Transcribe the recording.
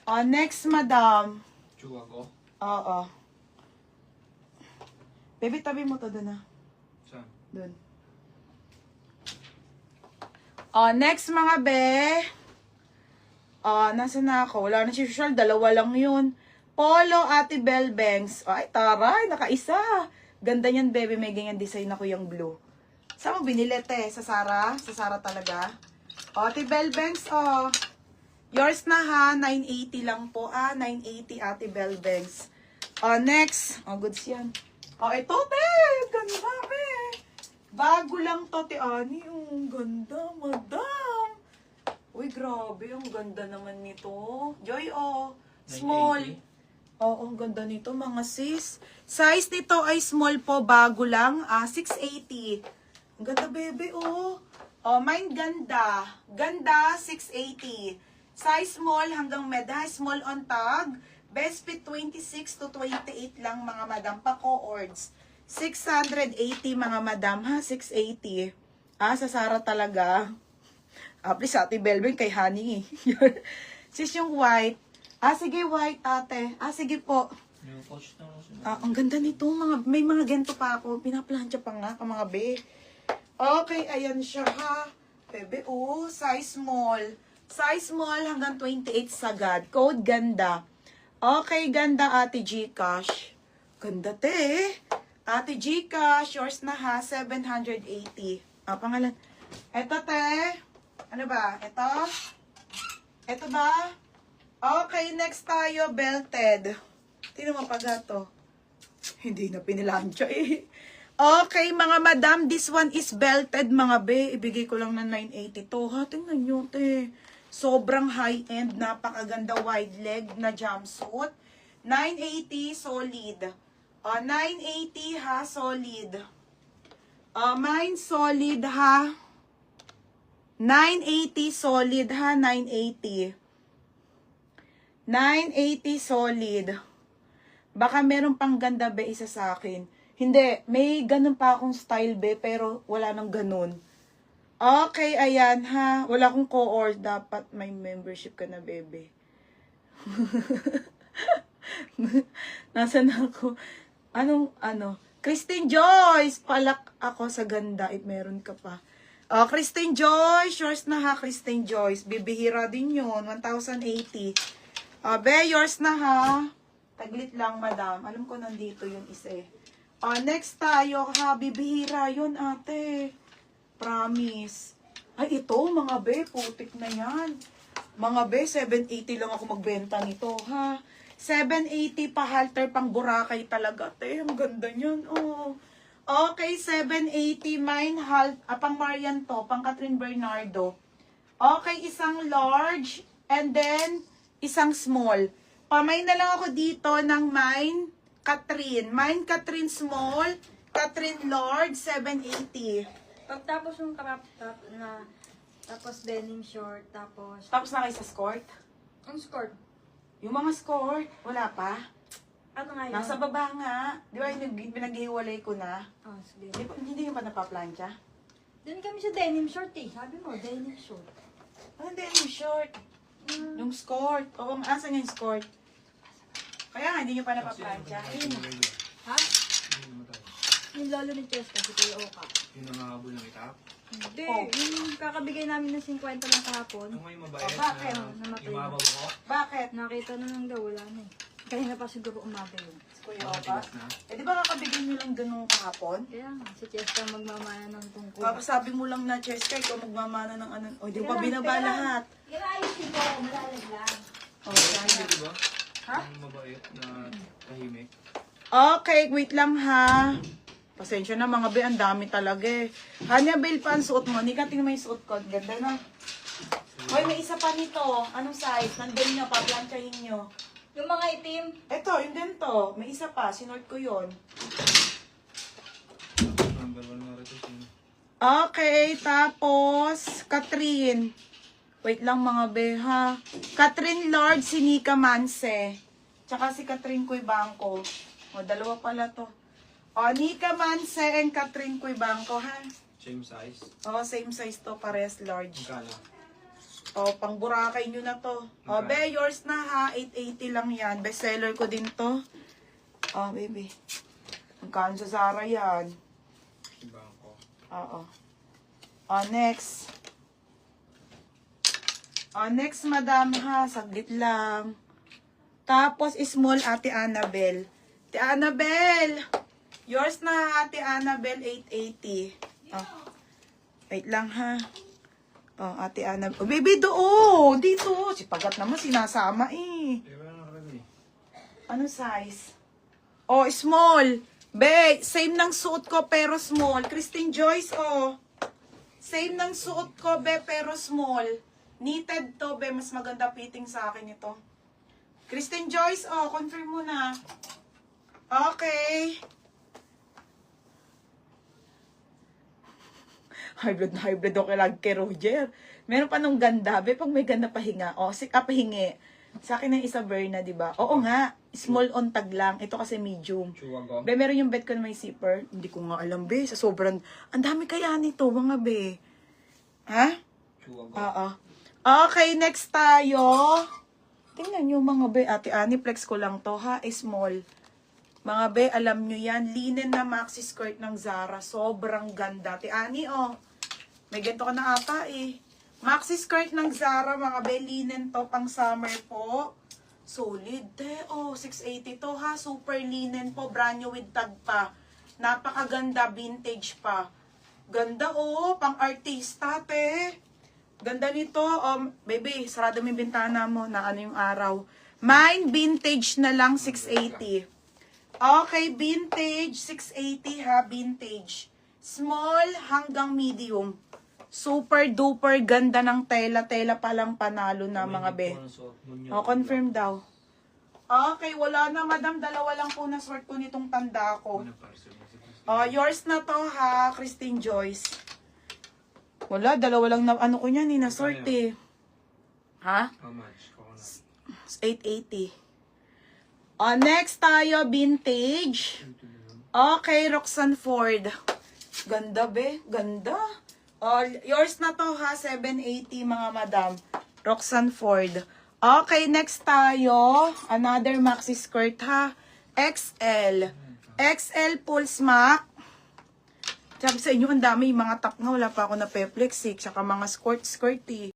Next, madam. Chua ko? Oo. Baby, tabi mo to dun ah. Saan? Dun. Next, mga be. Nasaan na ako? Wala na si social. Dalawa lang yun. Polo, Ate Bell Banks. Ay, taray. Nakaisa. Ganda niyan, baby. May ganyan design ako yung blue. Saan mo binili, te? Sa Zara? Sa Zara talaga? Ate Bell Banks, yours na ha. 980 lang po. 980 Ate Bell Banks. Next. Goods yan. Ito, te. Ganda, be. Bago lang to, te. Ani, ganda, madam. Uy, grabe. Ang ganda naman nito. Joy, small. 980? Ang ganda nito, mga sis. Size nito ay small po. Bago lang. 680. Ang ganda, bebe, mine ganda. Ganda, 680. Size small hanggang meda. Small on tag. Best fit 26 to 28 lang, mga madam. Pa-co-ords. 680, mga madam, ha? 680. Sa Zara talaga. Please, Ate Belvin, kay Honey. Sis, yung white. Sige, white, ate. Sige po. Yung coach na lang. Ang ganda nito. May mga ganito pa ako. Pinaplansya pa nga, mga be. Okay, ayan siya, ha. Bebe, size small. Size small hanggang 28 sagad. Code ganda. Okay, ganda, Ate Gcash. Ganda, te. Ate Gcash, yours na, ha. 780. Pangalan. Eto, te. Ano ba? Ito? Ito ba? Okay, next tayo, belted. Tingnan mo pag to. Hindi na pinilansya eh. Okay, mga madam, this one is belted, mga be. Ibigay ko lang ng 982. Tingnan nyo, te. Sobrang high-end, napakaganda wide leg na jumpsuit. 980, solid. 980, ha, solid. Mine solid, ha. 980 solid, ha, 980. 980 solid. Baka meron pang ganda, be, isa sa akin. Hindi, may ganun pa akong style, be, pero wala nang ganun. Okay, ayan, ha. Wala akong co-ord. Dapat may membership ka na, bebe. Nasaan ako? Christine Joyce! Palak ako sa ganda. Meron ka pa. Christine Joyce, yours na, ha, Christine Joyce. Bibihira din yun, 1,080. Be, yours na, ha. Taglit lang, madam. Alam ko nandito yung isa eh. Next tayo, ha. Bibihira yun, ate. Promise. Ay, ito, mga be, putik na yan. Mga be, 780 lang ako magbenta nito, ha. 780 pa halter pang Boracay talaga, ate. Ang ganda niyan, Okay, 780, mine, pang Marian to, pang Catherine Bernardo. Okay, isang large, and then, isang small. Pamay na lang ako dito ng mine, Catherine. Mine, Catherine small, Catherine large, 780. Pagtapos yung crop top na, tapos denim short, tapos... Tapos na kayo sa skirt? Ang skirt. Yung mga skirt, wala pa? Ano nga yun? Nasa baba nga. Di ba, pinag-iwalay ko na? Sige. Hindi yung pa napaplansya? Doon kami sa denim short eh. Sabi mo, denim short. Ano din yung short? Yung skirt. Asan yung skirt? Kaya nga, hindi nyo pa napaplansya. Ayun. Ha? Yung lolo ni Cheska, si Kuya Oka. Yung nangahabol ng itap? Hindi, yung kakabigay namin ng 50 ng kahapon. Ang may mabayad bakit? Namatay yung na. mababaw ko? Bakit? Nakita na lang daw, wala na eh. Kaya na pa siguro umaga yun. Kuya Opa? Matigas na. Di ba kakabigyan nyo lang dun nung kahapon? Kaya nga, si Cheska magmamana ng tungkol. Tapos sabi mo lang na, Cheska, ikaw magmamana ng ano. O, di pa binaba lahat. Yung ayusin ko, malalaglag. Hindi, di ba? Ha? Yung mabait na tahimik. Okay, wait lang ha. Pasensya na mga be, ang dami talaga eh. Hanya Bel pa ang suot mo. Hindi ka tingnan mo yung suot ko. Ganda na. Hoy, may isa pa nito. Anong size? Nandun nyo, paplansyahin nyo. Yung mga itim, Eto, yung ganito. May isa pa. Sinort ko yon. Number 1 nga rin ito. Okay, tapos, Catherine. Wait lang mga be ha. Catherine Lord, si Nika Manse. Tsaka si Catherine Cuibanco. O, dalawa pala to. O, Nika Manse and Catherine Cuibanco ha. Same size. O, same size to, parehas large. Magkano? O, pang Boracay nyo na to. O, be, yours na ha. 880 lang yan. Bestseller ko din to. O, baby. Magkano sa Zara yan? Ibang ko. Oo. O, next. O, next, madam ha. Saglit lang. Tapos, small, Ate Annabel. Ate Annabel! Yours na, Ate Annabel, 880. O. Wait lang ha. Oh, Ate Annabel. Oh, baby, doon. Dito. Si Pagat naman sinasama eh. Wala na nakalagay. Ano size? Oh, small. Be, same ng suot ko pero small. Christine Joyce, oh. Same ng suot ko, be, pero small. Knitted to, be. Mas maganda fitting sa akin ito. Christine Joyce, oh. Confirm mo na. Okay. Hybrid okay lang kay Roger. Meron pa nung ganda, be, pag may ganda pahinga. O, pahingi. Sa akin ng isa Berna, di ba? Oo nga, small on tag lang. Ito kasi medium. Chuwago. Be, meron yung bed ko na may zipper. Hindi ko nga alam, be. Sa sobrang, ang dami kaya nito, mga be. Ha? Chuwago. Oo. Okay, next tayo. Tingnan nyo, mga be. Ate Annie, flex ko lang to, ha? Small. Mga be, alam nyo yan. Linen na maxi skirt ng Zara. Sobrang ganda. Ate Annie, oh. May ganito ka na ata eh. Maxi skirt ng Zara, mga be. Linen to, pang summer po. Solid, te. Oh, 680 to, ha. Super linen po. Brand new with tag pa. Napakaganda. Vintage pa. Ganda, oh. Pang artista, te. Ganda nito. Baby, sarado mo yung bintana mo na ano yung araw. Mine, vintage na lang, 680. Okay, vintage, 680 ha, vintage. Small hanggang medium. Super duper ganda ng tela. Tela palang panalo na mga be. O, confirm daw. Okay, wala na madam. Dalawa lang po na sort ko nitong tanda ko. Yours na to ha, Christine Joyce. Wala, dalawa lang na ano ko niyan, na sort eh. Ha? How much? Coconut. 880. Next tayo, vintage. Okay, Roxanne Ford. Ganda be, ganda. Yours na to ha, 780 mga madam. Roxanne Ford. Okay, next tayo. Another maxi skirt ha. XL. XL full smack. Sabi sa inyo, ang dami yung mga top nga. Wala pa ako na peplex eh. Tsaka mga skirt eh.